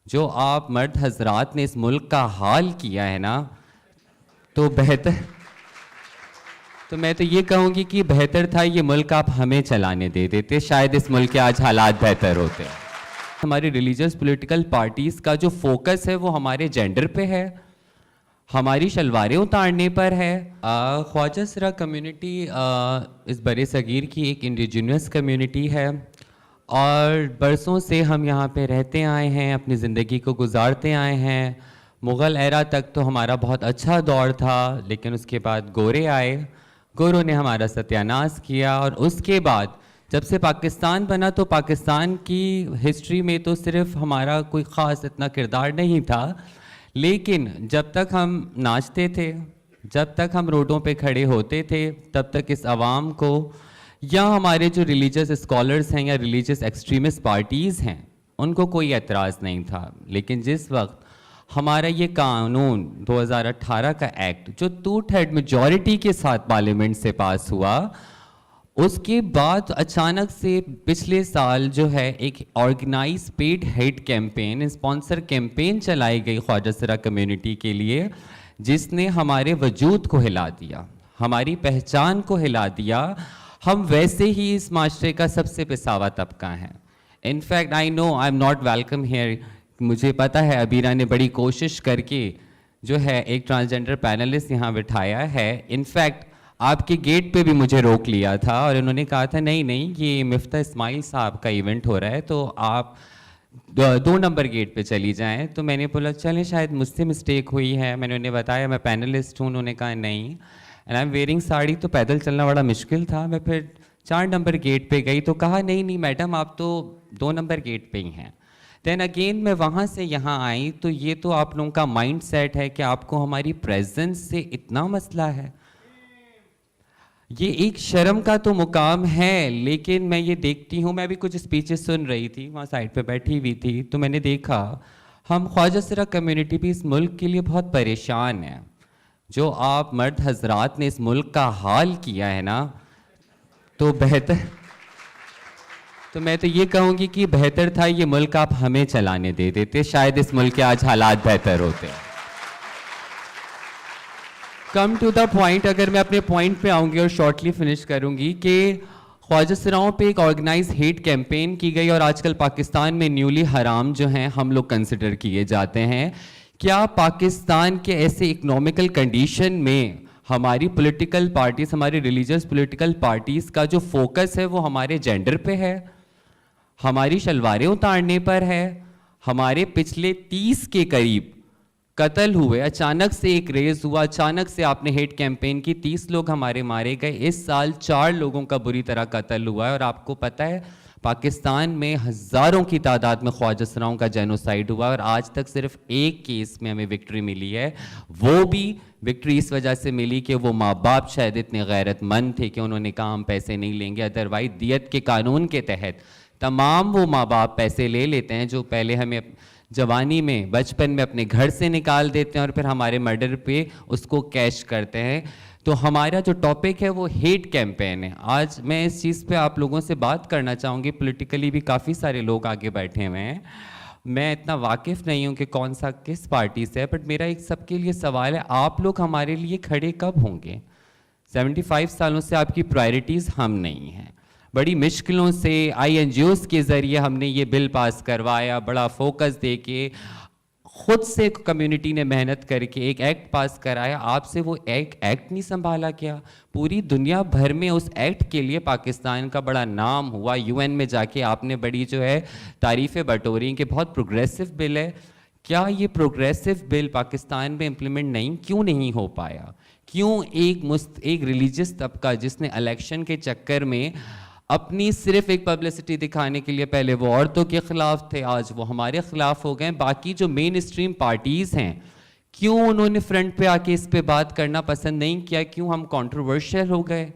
جو آپ مرد حضرات نے اس ملک کا حال کیا ہے نا، تو بہتر تو میں تو یہ کہوں گی کہ بہتر تھا یہ ملک آپ ہمیں چلانے دے دیتے، شاید اس ملک کے آج حالات بہتر ہوتے. ہماری ریلیجیس پولیٹیکل پارٹیز کا جو فوکس ہے وہ ہمارے جینڈر پہ ہے، ہماری شلواریں اتارنے پر ہے. خواجہ سرا کمیونٹی اس بر صغیر کی ایک انڈیجینس کمیونٹی ہے، اور برسوں سے ہم یہاں پہ رہتے آئے ہیں، اپنی زندگی کو گزارتے آئے ہیں. مغل ایرا تک تو ہمارا بہت اچھا دور تھا، لیکن اس کے بعد گورے آئے، گوروں نے ہمارا ستیہ ناش کیا. اور اس کے بعد جب سے پاکستان بنا تو پاکستان کی ہسٹری میں تو صرف ہمارا کوئی خاص اتنا کردار نہیں تھا، لیکن جب تک ہم ناچتے تھے، جب تک ہم روڈوں پہ کھڑے ہوتے تھے، تب تک اس عوام کو یا ہمارے جو ریلیجس اسکالرز ہیں یا ریلیجس ایکسٹریمسٹ پارٹیز ہیں ان کو کوئی اعتراض نہیں تھا. لیکن جس وقت ہمارا یہ قانون 2018 کا ایکٹ جو 2/3 میجورٹی کے ساتھ پارلیمنٹ سے پاس ہوا، اس کے بعد اچانک سے پچھلے سال جو ہے ایک organise paid hate campaign, sponsor campaign چلائی گئی خواجہ سرا کمیونٹی کے لیے، جس نے ہمارے وجود کو ہلا دیا، ہماری پہچان کو ہلا دیا. ہم ویسے ہی اس معاشرے کا سب سے پساوا طبقہ ہیں. In fact I know I'm not welcome here. مجھے پتہ ہے ابیرہ نے بڑی کوشش کر کے جو ہے ایک ٹرانسجنڈر پینلسٹ یہاں بٹھایا ہے. انفیکٹ آپ کے گیٹ پہ بھی مجھے روک لیا تھا اور انہوں نے کہا تھا نہیں یہ مفتاح اسماعیل صاحب کا ایونٹ ہو رہا ہے تو آپ 2 نمبر گیٹ پہ چلی جائیں. تو میں نے بولا چلیں شاید مجھ سے مسٹیک ہوئی ہے. میں نے انہیں بتایا میں پینلسٹ ہوں. انہوں نے کہا نہیں، and I'm wearing sari. تو پیدل چلنا بڑا مشکل تھا. میں پھر 4 نمبر گیٹ پہ گئی تو کہا نہیں میڈم آپ تو 2 نمبر گیٹ پہ ہی ہیں. دین اگین میں وہاں سے یہاں آئی. تو یہ تو آپ لوگوں کا مائنڈ سیٹ ہے کہ آپ کو ہماری پریزنس سے اتنا مسئلہ ہے. یہ ایک شرم کا تو مقام ہے. لیکن میں یہ دیکھتی ہوں، میں بھی کچھ اسپیچز سن رہی تھی وہاں سائڈ پہ بیٹھی ہوئی تھی، تو میں نے دیکھا ہم خواجہ سرا کمیونٹی بھی اس ملک کے لیے بہت پریشان ہیں. جو آپ مرد حضرات نے اس ملک کا حال کیا ہے نا، تو میں تو یہ کہوں گی کہ بہتر تھا یہ ملک آپ ہمیں چلانے دے دیتے، شاید اس ملک کے آج حالات بہتر ہوتے. کم ٹو دا پوائنٹ، اگر میں اپنے پوائنٹ پہ آؤں گی اور شارٹلی فنش کروں گی کہ خواجہ سراؤں پہ ایک آرگنائز ہیٹ کیمپین کی گئی، اور آج کل پاکستان میں نیولی حرام جو ہیں ہم لوگ کنسیڈر کیے جاتے ہیں. کیا پاکستان کے ایسے اکنومیکل کنڈیشن میں ہماری پولیٹیکل پارٹیز، ہماری ریلیجیس پولیٹیکل پارٹیز کا جو فوکس ہے وہ ہمارے جینڈر پہ ہے، ہماری شلواریں اتارنے پر ہے؟ ہمارے پچھلے 30 کے قریب قتل ہوئے، اچانک سے ایک ریز ہوا، اچانک سے آپ نے ہیٹ کیمپین کی، 30 لوگ ہمارے مارے گئے. اس سال 4 لوگوں کا بری طرح قتل ہوا ہے. اور آپ کو پتہ ہے پاکستان میں ہزاروں کی تعداد میں خواجہ سراؤں کا جینوسائیڈ ہوا، اور آج تک صرف ایک کیس میں ہمیں وکٹری ملی ہے. وہ بھی وکٹری اس وجہ سے ملی کہ وہ ماں باپ شاید اتنے غیرت مند تھے کہ انہوں نے کہا ہم پیسے نہیں لیں گے. ادروائز دیت کے قانون کے تحت تمام وہ ماں باپ پیسے لے لیتے ہیں جو پہلے ہمیں جوانی میں، بچپن میں اپنے گھر سے نکال دیتے ہیں اور پھر ہمارے مرڈر پہ اس کو کیش کرتے ہیں. تو ہمارا جو ٹاپک ہے وہ ہیٹ کیمپین ہے. آج میں اس چیز پہ آپ لوگوں سے بات کرنا چاہوں گی. پولیٹیکلی بھی کافی سارے لوگ آگے بیٹھے ہوئے ہیں، میں اتنا واقف نہیں ہوں کہ کون سا کس پارٹی سے ہے، بٹ میرا ایک سب کے لیے سوال ہے، آپ لوگ ہمارے لیے کھڑے کب ہوں گے؟ 75 سالوں سے آپ کی پرائرٹیز ہم نہیں ہیں. بڑی مشکلوں سے INGOs کے ذریعے ہم نے یہ بل پاس کروایا، بڑا فوکس دے کے خود سے کمیونٹی نے محنت کر کے ایک ایکٹ پاس کرایا. آپ سے وہ ایکٹ نہیں سنبھالا کیا؟ پوری دنیا بھر میں اس ایکٹ کے لیے پاکستان کا بڑا نام ہوا. UN میں جا کے آپ نے بڑی جو ہے تعریفیں بٹوری کہ بہت پروگریسو بل ہے. کیا یہ پروگریسو بل پاکستان میں امپلیمنٹ کیوں نہیں ہو پایا؟ کیوں ایک ریلیجس طبقہ جس نے الیکشن کے چکر میں اپنی صرف ایک پبلسٹی دکھانے کے لیے پہلے وہ عورتوں کے خلاف تھے، آج وہ ہمارے خلاف ہو گئے، باقی جو مین اسٹریم پارٹیز ہیں کیوں انہوں نے فرنٹ پہ آ کے اس پہ بات کرنا پسند نہیں کیا؟ کیوں ہم کنٹروورشل ہو گئے؟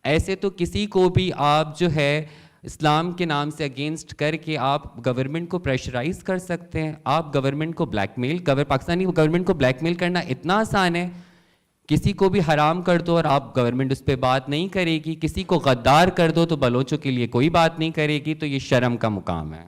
ایسے تو کسی کو بھی آپ جو ہے اسلام کے نام سے اگینسٹ کر کے آپ گورنمنٹ کو پریشرائز کر سکتے ہیں. آپ گورنمنٹ کو بلیک میل پاکستانی گورنمنٹ کو بلیک میل کرنا اتنا آسان ہے. کسی کو بھی حرام کر دو اور آپ گورنمنٹ اس پہ بات نہیں کرے گی. کسی کو غدار کر دو تو بلوچوں کے لیے کوئی بات نہیں کرے گی. تو یہ شرم کا مقام ہے.